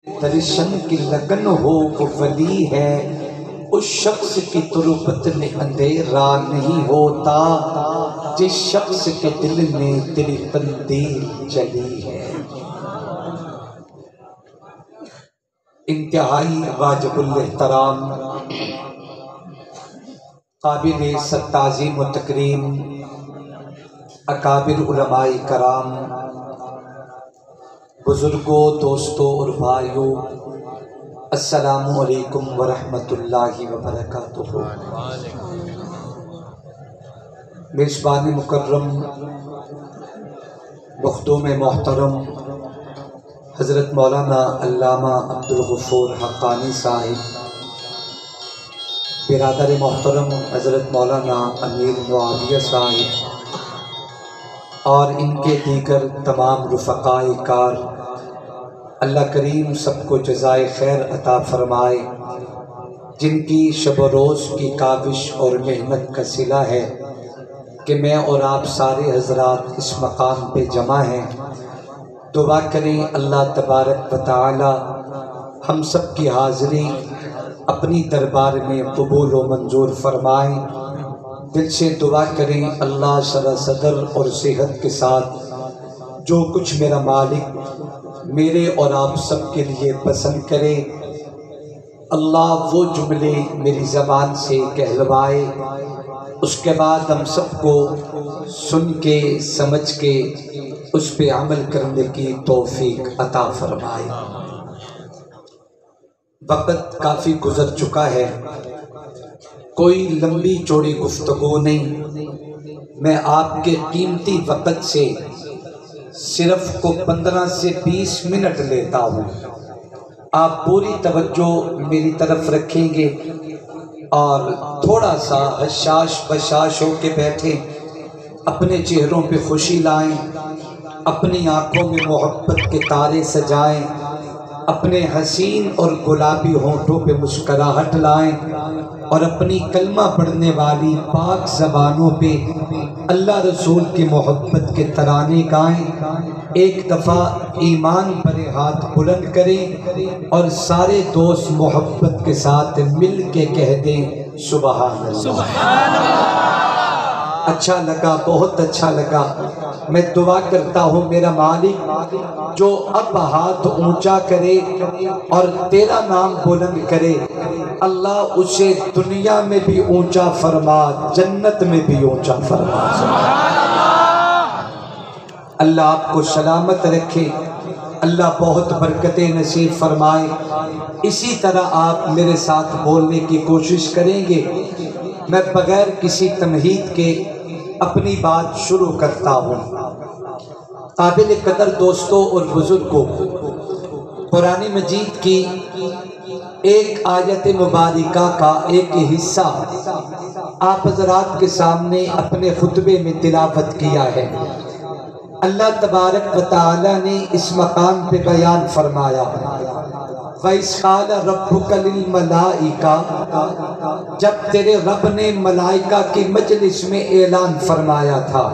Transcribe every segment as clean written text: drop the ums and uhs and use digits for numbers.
درشن کی لگن ہو وہ ولی ہے، اس شخص کی تربت میں اندھیرا نہیں ہوتا، جس شخص کے دل میں تیری تندیر جلی ہے۔ انتہائی واجب الاحترام، قابل تعظیم و تکریم اکابر علماء کرام، بزرگوں، دوستوں اور بھائیوں، السلام علیکم ورحمۃ اللہ وبرکاتہ۔ میزبان مکرم، مخدوم محترم حضرت مولانا علامہ عبدالغفور حقانی صاحب، برادر محترم حضرت مولانا امیر معاویہ صاحب اور ان کے دیگر تمام رفقائے کار، اللہ کریم سب کو جزائے خیر عطا فرمائے، جن کی شب و روز کی کاوش اور محنت کا صلہ ہے کہ میں اور آپ سارے حضرات اس مقام پہ جمع ہیں۔ دعا کریں اللہ تبارک و تعالی ہم سب کی حاضری اپنی دربار میں قبول و منظور فرمائیں۔ دل سے دعا کریں اللہ شرح صدر اور صحت کے ساتھ جو کچھ میرا مالک میرے اور آپ سب کے لیے پسند کرے، اللہ وہ جملے میری زبان سے کہلوائے، اس کے بعد ہم سب کو سن کے سمجھ کے اس پہ عمل کرنے کی توفیق عطا فرمائے۔ وقت کافی گزر چکا ہے، کوئی لمبی چوڑی گفتگو نہیں، میں آپ کے قیمتی وقت سے صرف کو 15 سے 20 منٹ لیتا ہوں۔ آپ پوری توجہ میری طرف رکھیں گے اور تھوڑا سا حشاش بشاش ہو کے بیٹھیں، اپنے چہروں پہ خوشی لائیں، اپنی آنکھوں میں محبت کے تارے سجائیں، اپنے حسین اور گلابی ہونٹوں پہ مسکراہٹ لائیں اور اپنی کلمہ پڑھنے والی پاک زبانوں پہ اللہ رسول کی محبت کے ترانے گائیں۔ ایک دفعہ ایمان پر ہاتھ بلند کریں اور سارے دوست محبت کے ساتھ مل کے کہہ دیں سبحان اللہ۔ اچھا لگا، بہت اچھا لگا۔ میں دعا کرتا ہوں میرا مالک جو اب ہاتھ اونچا کرے اور تیرا نام بلند کرے، اللہ اسے دنیا میں بھی اونچا فرما، جنت میں بھی اونچا فرما۔ اللہ آپ کو سلامت رکھے، اللہ بہت برکتیں نصیب فرمائے۔ اسی طرح آپ میرے ساتھ بولنے کی کوشش کریں گے۔ میں بغیر کسی تمہید کے اپنی بات شروع کرتا ہوں۔ قابل قدر دوستوں اور بزرگوں، قرآن مجید کی ایک آیت مبارکہ کا ایک حصہ آپ حضرات کے سامنے اپنے خطبے میں تلاوت کیا ہے۔ اللہ تبارک و تعالی نے اس مقام پہ بیان فرمایا، وَإِذْ قَالَ رَبُّكَ لِلْمَلَائِكَةِ، جب تیرے رب نے ملائکہ کی مجلس میں اعلان فرمایا تھا،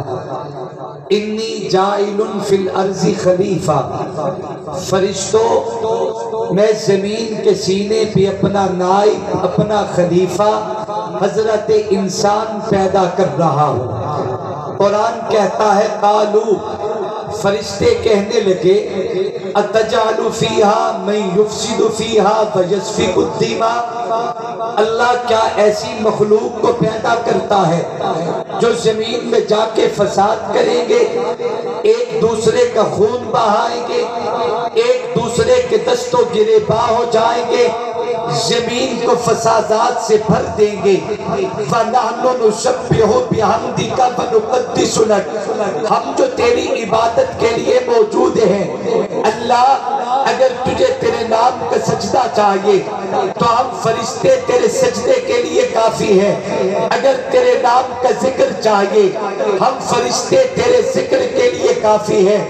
انی جاعل فی الارض خلیفہ، فرشتوں میں زمین کے سینے پہ اپنا نائب، اپنا خلیفہ حضرت انسان پیدا کر رہا ہوں۔ قرآن کہتا ہے قالو، فرشتے کہنے لگے اتجعل فیہا من یفسد فیہا ویسفک الدماء، اللہ کیا ایسی مخلوق کو پیدا کرتا ہے جو زمین میں جا کے فساد کریں گے، ایک دوسرے کا خون بہائیں گے، ایک دوسرے کے دست و گریباں ہو جائیں گے، زمین کو فسادات سے بھر دیں گے۔ وَنَحْنُ نُسَبِّحُ بِحَمْدِكَ وَنُقَدِّسُ لَكَ، ہم جو تیری عبادت کے لیے موجود ہیں، اللہ اگر تجھے تیرے نام کا سجدہ چاہیے تو ہم فرشتے تیرے سجدے کے لیے کافی ہیں، اگر تیرے نام کا ذکر چاہیے ہم فرشتے تیرے ذکر کے لیے کافی ہیں۔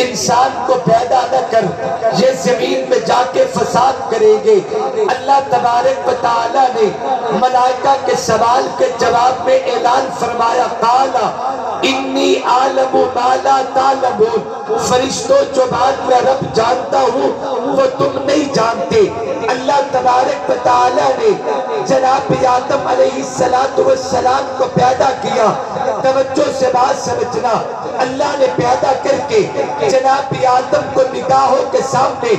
انسان کو پیدا نہ کر، یہ زمین میں جا کے فساد کریں گے۔ اللہ تبارک و تعالی نے ملائکہ کے سوال کے جواب میں اعلان فرمایا قالا انی عالم ما لا تعلمون، فرشتوں جو بات میں رب جانتا ہوں وہ تم نہیں نہیں جانتے اللہ تبارک و تعالیٰ نے جناب آدم علیہ السلام کو پیدا کیا. توجہ سے بات سمجھنا, اللہ نے پیدا کر کے جناب آدم کو نگاہوں کے سامنے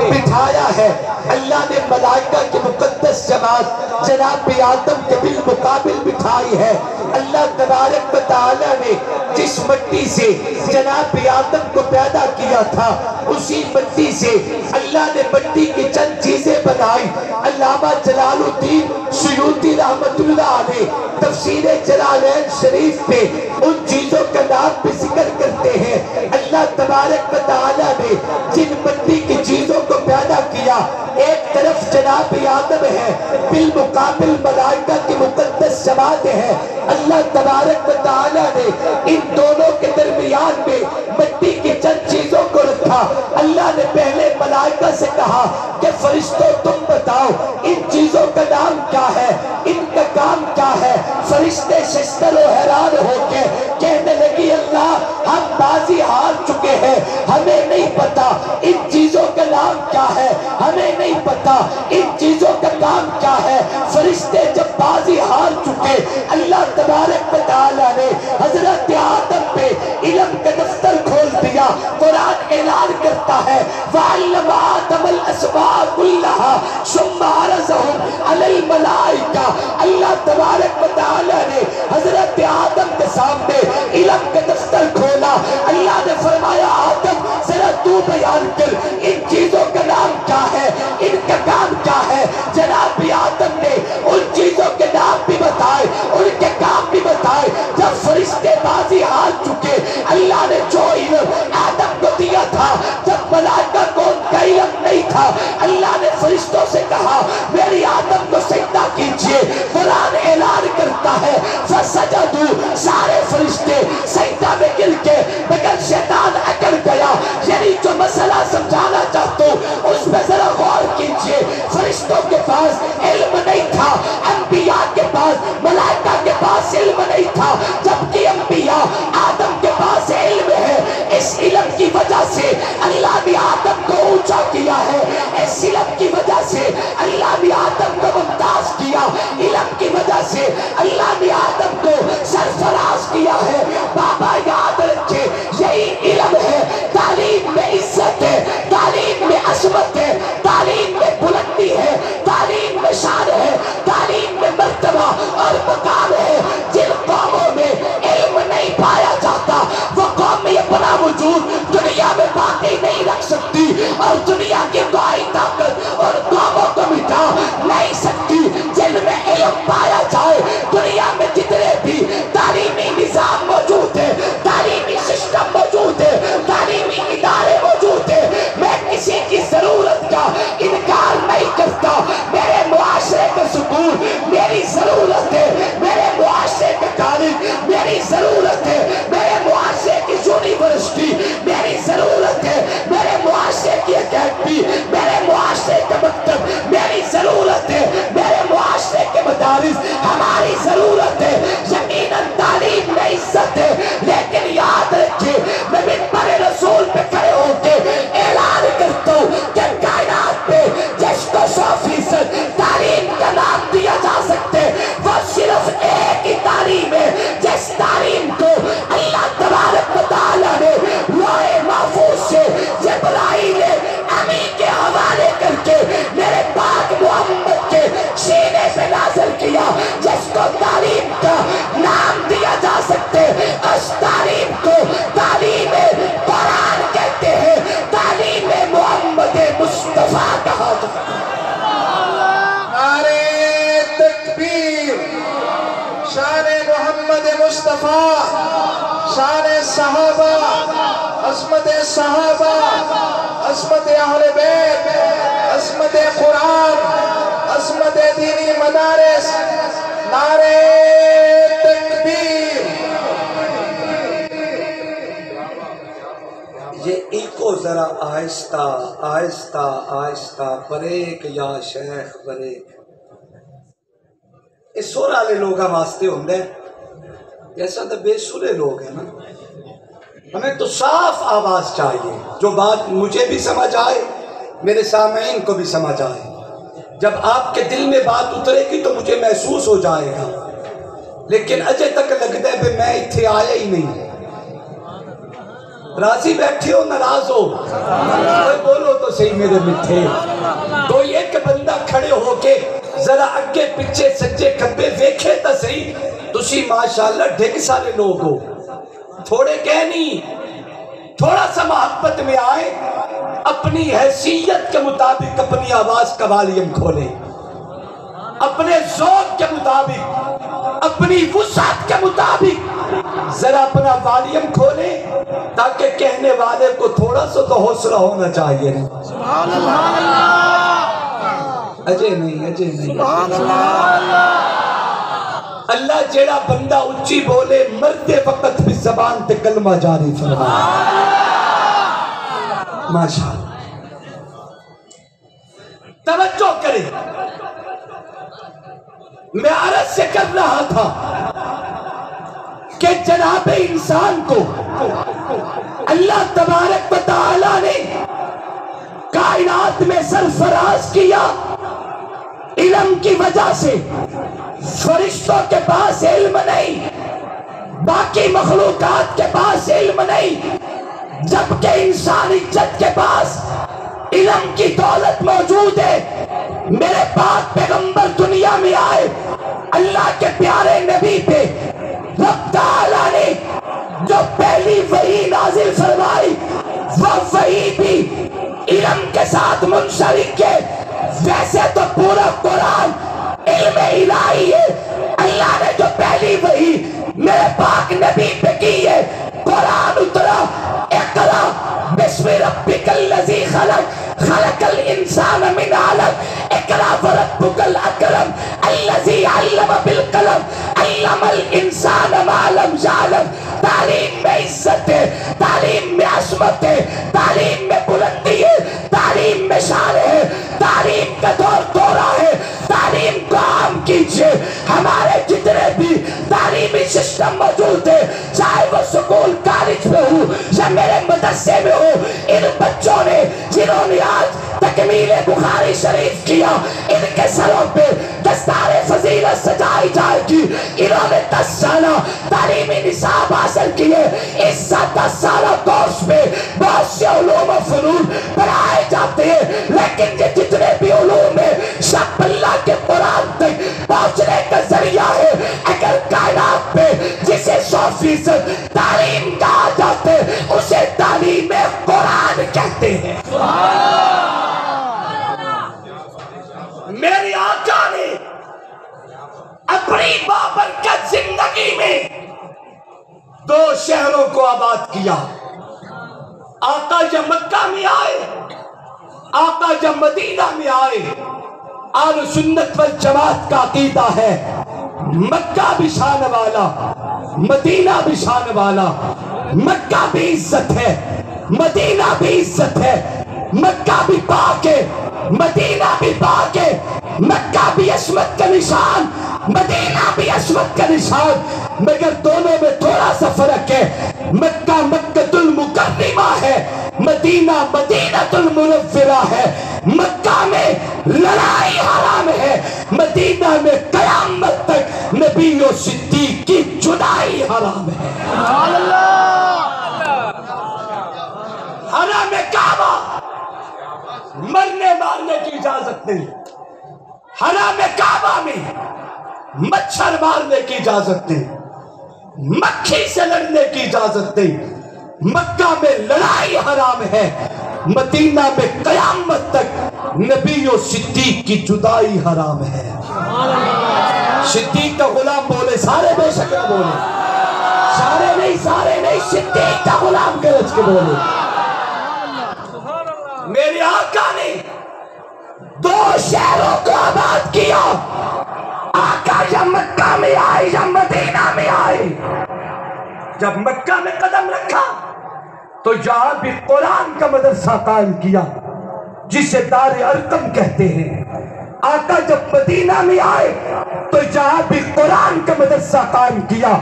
بٹھایا ہے. اللہ نے ملائکہ کی مقدس جماعت جناب آدم کے بالمقابل بٹھائی ہے. اللہ تبارک و تعالیٰ نے جس مٹی سے جناب آدم کو پیدا کیا تھا اسی مٹی سے اللہ نے مٹی کی چند چیزیں بنائی. علامہ جلال الدین سیوطی رحمت اللہ علیہ تفسیر جلالین شریف پہ ان چیزوں کا نام بھی ذکر کرتے ہیں. اللہ تبارک و تعالیٰ نے جن مٹی کی چیزوں کو پیدا کیا, ایک طرف جناب آدم ہے, بالمقابل ملائکہ کی مقدس جماعت ہے. اللہ تبارک و تعالیٰ نے ان دونوں کے درمیان میں مٹی کی چند چیزوں کو رکھا. اللہ نے پہلے ملائکہ سے کہا کہ فرشتوں تم بتاؤ ان چیزوں کا نام کیا ہے, ان کا کام کیا ہے. فرشتے ششتر و حیران ہو کے کہنے لگی اللہ ہم بازی ہار چکے ہیں, ہمیں نہیں پتا ان چیزوں کا نام کیا ہے, ہمیں نہیں پتا ان چیزوں کا کام کیا ہے. فرشتے جب بازی ہار چکے اللہ تبارک و تعالیٰ نے حضرت آدم پہ علم کا دفتر کھول دیا. قرآن اعلان کرتا ہے وَعَلَّمَ آدَمَ الْأَسْمَاءَ كُلَّهَا ثُمَّ عَرَضَهُمْ عَلَى الْمَلَائِكَةِ. اللہ تبارک و تعالیٰ نے حضرت آدم کے سامنے علم کا دفتر کھولا. اللہ نے فرمایا آدم ذرا تو بیان کر ان چیزوں کا نام کیا ہے, ان کا کام کیا ہے. جناب آدم نے ان چیزوں کے نام بھی بتائے, ان کے کام بھی بتائے. جب فرشتے بازی ہار چکے اللہ نے جو علم آدم کو دیا تھا, جب ملائکہ کو ان کا علم نہیں تھا, اللہ نے فرشتوں سے کہا میری آدم کو سجدہ کیجئے. قرآن اعلان کرتا ہے فسجدوا, سارے فرشتے سجدہ میں گر کے, مگر شیطان اکڑ گیا. یعنی جو مسئلہ سمجھانا چاہتا ہوں اس پہ ذرا غور کیجئے. فرشتوں کے پاس علم نہیں تھا, انبیاء کے پاس ملائکہ کے پاس علم نہیں تھا, جبکہ انبیاء آدم کے پاس علم ہے. اس علم کی وجہ سے اللہ نے آدم کو اونچا کیا ہے, اس علم کی وجہ سے اللہ نے آدم کو ممتاز کیا, علم کی وجہ سے اللہ نے آدم کو سرفراز کیا ہے. بابا یاد رکھے یہی علم ہے. تعلیم میں عزت ہے, تعلیم میں عظمت ہے, تعلیم میں بلندی ہے, تعلیم میں شان ہے, تعلیم میں مرتبہ اور مقام ہے. جن قوموں میں علم نہیں پایا جاتا وہ قوم اپنا وجود دنیا میں باقی نہیں رکھ سکتی, اور دنیا کی کوئی طاقت اور قوموں کو مٹا نہیں سکتی. جن میں علم پایا جائے, دنیا میں جتنے بھی تعلیمی نظام موجود ہے, تعلیمی سسٹم موجود ہے, تعلیمی ادارے موجود ہے, میں کسی کی ضرورت کا انکار نہیں کرتا. میرے معاشرے کا سکون میری ضرورت ہے, میرے معاشرے کا کالج میری ضرورت ہے, میرے معاشرے کی یونیورسٹی میری ضرورت ہے, میرے معاشرے کی اکیڈمی, میرے معاشرے کا مکتب میری ضرورت ہے, میرے معاشرے کے مدارس ہماری ضرورت ہے. یقیناً تعلیم میں عزت ہے, لیکن یاد رکھے میں منبر رسول پہ کھڑے ہو کے اعلان کرتا ہوں کہ کائنات پہ جس کو 100% تعلیم کا نام دیا جا سکتے وہ صرف ایک ہی تعلیم ہے, جس تعلیم کو اللہ تبارک و تعالیٰ نے لوح محفوظ سے جبرائیل امین کے حوالے کر کے میرے پاک محمد کے سینے پہ نازل کیا. جس کو تعلیم کا نام دیا جا سکتے اس تعلیم کو تعلیم قرآن کہتے ہیں, تعلیم محمد مصطفیٰ کہا جاتا ہے. نعرہ تکبیر, شان محمد مصطفیٰ, شان صحابہ, عظمت صحابہ, عظمت اہل بیت, عظمت قرآن, عظمت دینی مدارس. نعرہ تکبیر. یہ ایکو ذرا آہستہ آہستہ آہستہ, بریک یا شیخ بریک. اس سور والے لوگ واسطے ہوں دے, جیسا تو بے سورے لوگ ہیں نا. ہمیں تو صاف آواز چاہیے, جو بات مجھے بھی سمجھ آئے میرے سامعین کو بھی سمجھ آئے. جب آپ کے دل میں بات اترے گی تو مجھے محسوس ہو جائے گا. لیکن اجے تک لگتا ہے کہ میں اتھے آیا ہی نہیں. راضی بیٹھے ہو ناراض ہو؟ کوئی بولو تو صحیح میرے میٹھے. کوئی ایک بندہ کھڑے ہو کے ذرا اگے پیچھے سجے کھبے ویکھے تا صحیح. تسی ماشاءاللہ ڈھگ سارے لوگ ہو. تھوڑے کہہ نہیں، تھوڑا سا محبت میں آئے، اپنی حیثیت کے مطابق اپنی آواز کا والیم کھولے، اپنے ذوق کے مطابق، اپنی وسعت کے مطابق ذرا اپنا والیم کھولے، تاکہ کہنے والے کو تھوڑا سا تو حوصلہ ہونا چاہیے. سبحان اللہ. اجے نہیں سبحان اللہ. اللہ جیڑا بندہ اچھی بولے مردے وقت بھی زبان تے کلمہ جاری فرمائے. ماشاءاللہ. توجہ کرے. میں عرض سے کر رہا تھا کہ جناب انسان کو اللہ تبارک و تعالی نے کائنات میں سرفراز کیا علم کی وجہ سے. فرشتوں کے پاس علم نہیں، باقی مخلوقات کے پاس علم نہیں، جبکہ انسانیت کے پاس علم کی دولت موجود ہے. میرے پاک پیغمبر دنیا میں آئے، اللہ کے پیارے نبی پہ رب تعالیٰ نے جو پہلی وحی نازل فرمائی وہ وحی بھی علم کے ساتھ منسلک ہے. ویسے تو پورا قرآن علم الہی ہے. اللہ نے جو پہلی وحی میرے پاک نبی پہ کی ہے، قرآن اترا اقرا بسم ربک الذی خلق خلق الانسان من علق اقرا وربک الاکرم الذی علم بالقلم علم الانسان ما لم یعلم. تعلیم میں عزت ہے، تعلیم میں عظمت ہے، تعلیم میں بلندی ہے، تعلیم میں شان ہے. تعلیم کا دور دورہ ہے. تعلیم کو عام کیجئے. ہمارے جتنے بھی تعلیمی سسٹم موجود ہے، چاہے وہ سکول کالج میں ہو یا میرے مدرسے میں ہو، ان بچوں نے جنہوں نے آج تکمیل بخاری شریف کیا، ان کے سروں پہ دستار فضیلت سجائی جائے گی. انہوں نے 10 سالہ تعلیمی نصاب حاصل کیے. اس 10 سالہ کورس میں بہت سے علوم و فنون پڑھائے جاتے ہیں، لیکن یہ جتنے بھی علوم ہیں سب اللہ کے قرآن تک پہنچنے کا ذریعہ ہے. اگر کائنات پہ جسے 100% تعلیم کہا جاتے اسے تعلیم قرآن کہتے ہیں. میری آقا نے اپنی بابرکت زندگی میں 2 شہروں کو آباد کیا. آقا جب مکہ میں آئے، آقا جب مدینہ میں آئے، اہل سنت والجماعت کا عقیدہ ہے مکہ بھی شان والا، مدینہ بھی شان والا. مکہ بھی عزت ہے، مدینہ بھی عزت ہے. مکہ بھی پاک ہے، مدینہ بھی پاک ہے. مکہ بھی عصمت کا نشان، مدینہ بھی عصمت کا نشان. مگر دونوں میں تھوڑا سا فرق ہے. مکہ مکۃ المکرمہ ہے، مدینہ مدینۃ المنورہ ہے. مکہ میں لڑائی حرام ہے، مدینہ میں قیامت تک نبی و صدیق کی جدائی حرام ہے. حرام کعبہ مرنے مارنے کی اجازت نہیں. حرام کعبہ میں مچھر مارنے کی اجازت نہیں، مکھی سے لڑنے کی اجازت نہیں. مکہ میں لڑائی حرام ہے، مدینہ میں قیامت تک نبی و صدیق کی جدائی حرام ہے. صدیق کا غلام بولے، سارے بے شک نہ بولے، سارے نہیں صدیق کا غلام گرج کے بولے. میرے آقا نے 2 شہروں کو آباد کیا. آقا جب مکہ میں آئے یا مدینہ میں آئے، جب مکہ میں قدم رکھا تو یہاں بھی قرآن کا مدرسہ قائم کیا جسے دار ارقم کہتے ہیں. آقا جب مدینہ میں آئے تو یہاں بھی قرآن کا مدرسہ قائم کیا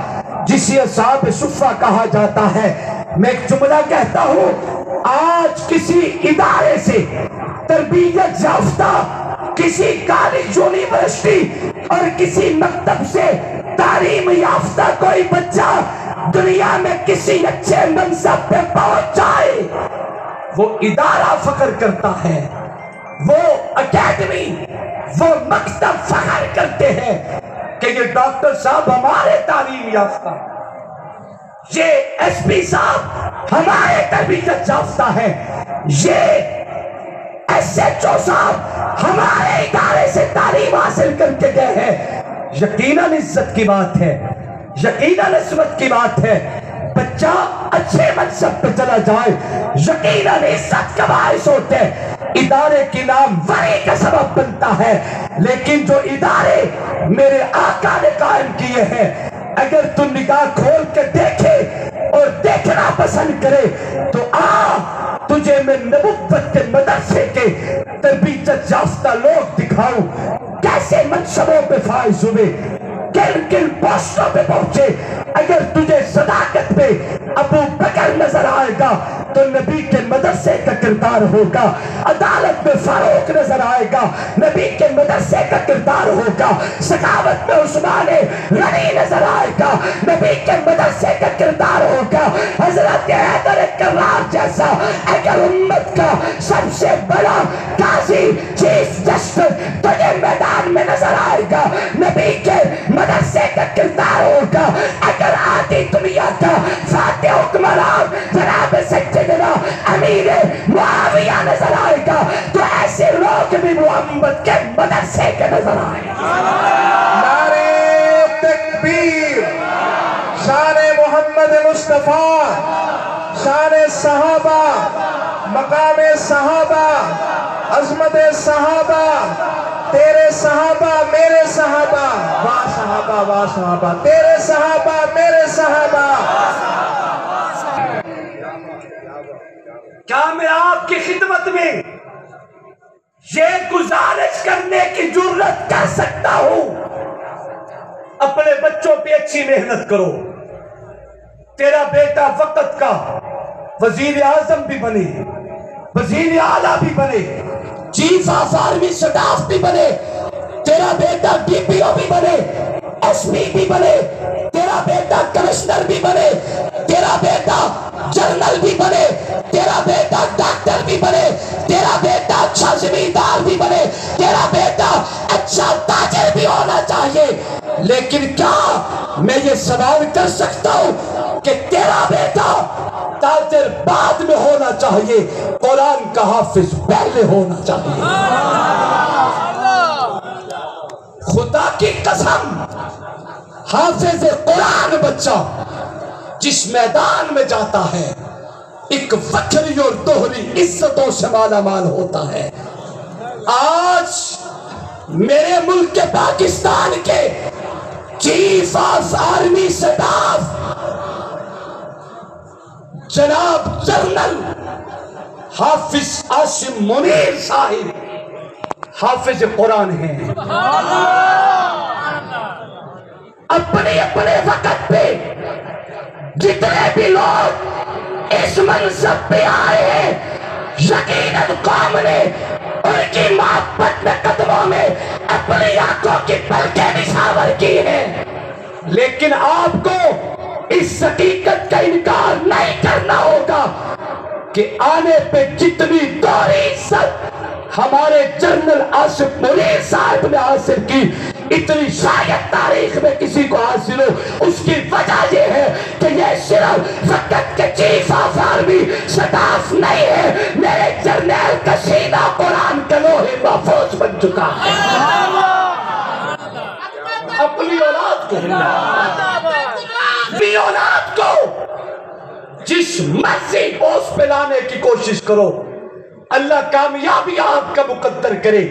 جسے اصحاب صفہ کہا جاتا ہے. میں ایک جملہ کہتا ہوں، آج کسی ادارے سے تربیت یافتہ کسی کالج یونیورسٹی اور کسی مکتب سے تعلیم یافتہ کوئی بچہ دنیا میں کسی اچھے منصب پہ پہنچ جائے، وہ ادارہ فخر کرتا ہے، وہ اکیڈمی، وہ مکتب فخر کرتے ہیں کہ یہ ڈاکٹر صاحب ہمارے تعلیم یافتہ، یہ ایس پی صاحب ہمارے تربیت یافتہ ہے، یہ ایس ایچ او صاحب ہمارے ادارے سے تعلیم حاصل کر کے گئے ہیں۔ یقیناً عزت کی بات ہے، یقیناً عصمت کی بات ہے، بچہ اچھے منصب پہ چلا جائے یقیناً عزت کا باعث ہوتے ہیں، ادارے کی ناموری کا سبب بنتا ہے، لیکن جو ادارے میرے آقا نے قائم کیے ہیں، اگر تو نگاہ کھول کے دیکھے اور دیکھنا پسند کرے تو تجھے میں نبوت کے مدرسے کے تربیت یافتہ لوگ دکھاؤں کیسے منصبوں پہ فائز ہوئے، کن کن پوسٹوں پہ پہنچے۔ اگر تجھے صداقت پہ ابو بکر نظر آئے گا تو نبی کے مدرسے کا کردار ہوگا، عدالت میں فاروق نظر آئے گا نبی کے مدرسے کا کردار ہوگا، سخاوت میں عثمان غنی نظر آئے گا نبی کے مدرسے کا کردار ہوگا، حضرت حیدر کرار جیسا اگر امت کا سب سے بڑا قاضی چیف جسٹس تجھے میدان میں نظر آئے گا نبی کے مدرسے کا کردار ہوگا، اگر آدھی دنیا کا فاتح حکمران جناب سیدنا امیر معاویہ نظر آئے گا تو ایسے لوگ بھی محمد کے مدرسے کے نظر آئے گا۔ نعرہ تکبیر، شان محمد مصطفیٰ، شان صحابہ، مقام صحابہ، عظمت صحابہ، تیرے صحابہ میرے صحابہ، واہ صحابہ واہ صحابہ، تیرے صحابہ میرے صحابہ۔ کیا میں آپ کی خدمت میں یہ گزارش کرنے کی جرت کر سکتا ہوں اپنے بچوں پہ اچھی محنت کرو، تیرا بیٹا وقت کا وزیر اعظم بھی بنے، وزیر اعلیٰ بھی بنے، چیف آف آرمی سٹاف بھی بنے، تیرا بیٹا ڈی پی او بھی بنے، ایس پی بھی بنے، تیرا بیٹا کمشنر بھی بنے، تیرا بیٹا جنرل بھی بنے، تیرا بیٹا ڈاکٹر بھی بنے، تیرا بیٹا اچھا زمیندار بھی بنے، تیرا بیٹا اچھا تاجر بھی ہونا چاہیے، لیکن کیا میں یہ سوال کر سکتا ہوں کہ تیرا بیٹا تاجر بعد میں ہونا چاہیے، قرآن کا حافظ پہلے ہونا چاہیے؟ خدا کی قسم، حافظ قرآن بچہ جس میدان میں جاتا ہے ایک فخری اور دوہری عزتوں سے مالا مال ہوتا ہے۔ آج میرے ملک کے پاکستان کے چیف آف آرمی سٹاف جناب جنرل حافظ عاصم منیر صاحب حافظ قرآن ہیں، اپنے وقت پہ جتنے بھی لوگ اس منصب پہ آئے ہیں یقیناً قوم نے ان کی محبت میں قدموں میں اپنی آنکھوں کی پلکیں نچھاور کی ہیں، لیکن آپ کو اس حقیقت کا انکار نہیں کرنا ہوگا کہ آنے پہ جتنی دوری عزت ہمارے جنرل عاصم منیر صاحب نے حاصل کی اتنی شاید تاریخ میں کسی کو حاصل ہو، اس کی وجہ یہ ہے کہ یہ صرف وقت کے چیف آف آرمی سٹاف نہیں ہے، میرے جرنیل کا سینہ قرآن کا لوح محفوظ بن چکا ہے۔ اپنی اولاد کو اپنی اولاد کو جس مرضی پوسٹ پہ لانے کی کوشش کرو، اللہ کامیابی آپ کا مقدر کرے،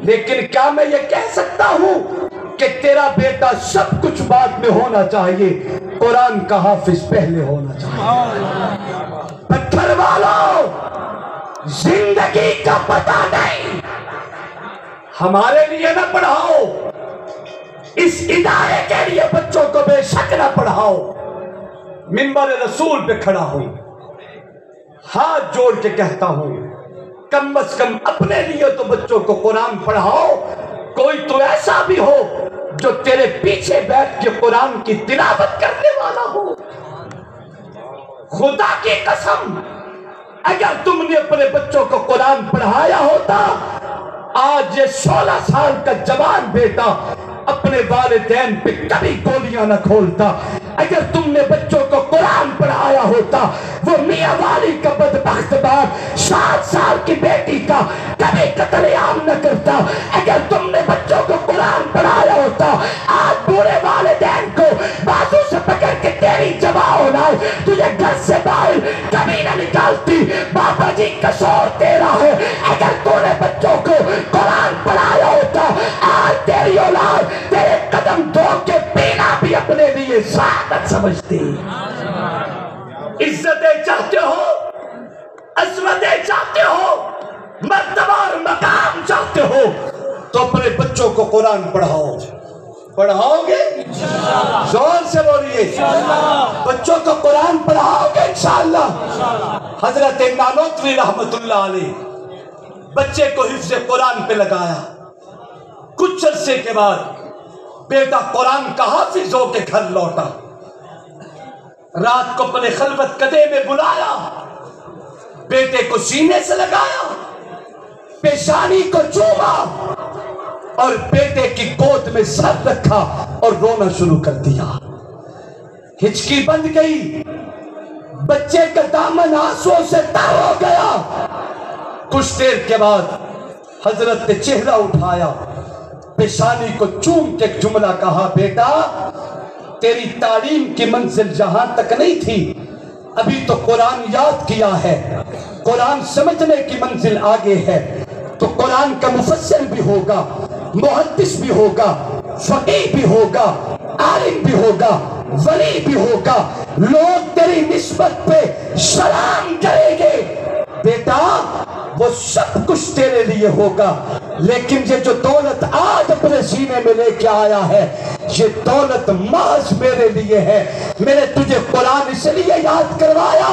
لیکن کیا میں یہ کہہ سکتا ہوں کہ تیرا بیٹا سب کچھ بعد میں ہونا چاہیے، قرآن کا حافظ پہلے ہونا چاہیے؟ پتھر والوں، زندگی کا پتہ نہیں، ہمارے لیے نہ پڑھاؤ، اس ادارے کے لیے بچوں کو بے شک نہ پڑھاؤ۔ منبر رسول پہ کھڑا ہوں، ہاتھ جوڑ کے کہتا ہوں، کم از کم اپنے لیے تو بچوں کو قرآن پڑھاؤ. کوئی تو ایسا بھی ہو جو تیرے پیچھے بیٹھ کے قرآن کی تلاوت کرنے والا ہو. خدا کی قسم اگر تم نے اپنے بچوں کو قرآن پڑھایا ہوتا، آج یہ 16 سال کا جوان بیٹا اپنے والدین پہ کبھی گولیاں نہ کھولتا. اگر تم نے بچوں کو قرآن پڑھایا ہوتا، وہ میاں والی کا بدبخت باپ 7 سال کی بیٹی کا کبھی قتل عام نہ کرتا. اگر تم نے بچوں کو قرآن پڑھایا ہوتا، آج بوڑھے والدین کو بازو سے پکڑ کے تیری جمع اولاد تجھے گھر سے باہر کبھی نہ نکالتی. بابا جی قصور تیرا ہے. اگر تو نے بچوں کو قرآن پڑھایا ہوتا، آج تیری اولاد تیرے قدم دھو کے پینا بھی اپنے لیے سعادت سمجھتی. عزتیں چاہتے ہو، عظمتیں چاہتے ہو، مرتبہ اور مقام چاہتے ہو تو اپنے بچوں کو قرآن پڑھاؤ. پڑھاؤ گے؟ زور سے بولیے. بچوں کو قرآن پڑھاؤ گے انشاءاللہ. حضرت نانوتوی رحمت اللہ علیہ بچے کو حفظ قرآن پہ لگایا. کچھ عرصے کے بعد بیٹا قرآن کا حافظ ہو کے گھر لوٹا. رات کو اپنے خلوت کدے میں بلایا، بیٹے کو سینے سے لگایا، پیشانی کو چوما اور بیٹے کی گود میں سر رکھا اور رونا شروع کر دیا. ہچکی بند گئی، بچے کا دامن آنسوں سے تر ہو گیا. کچھ دیر کے بعد حضرت نے چہرہ اٹھایا، پیشانی کو چوم کے ایک جملہ کہا، بیٹا تیری تعلیم کی منزل جہاں تک نہیں تھی، ابھی تو قرآن یاد کیا ہے، قرآن سمجھنے کی منزل آگے ہے. تو قرآن کا مفسر بھی ہوگا، محدث بھی ہوگا، فقیہ بھی ہوگا، عالم بھی ہوگا، ولی بھی ہوگا. لوگ تیری نسبت پہ سلام کریں گے. بیٹا وہ سب کچھ تیرے لیے ہوگا، لیکن یہ جو دولت آج اپنے سینے میں لے کے آیا ہے، یہ دولت محض میرے لیے ہے. میں نے تجھے قرآن اس لیے یاد کروایا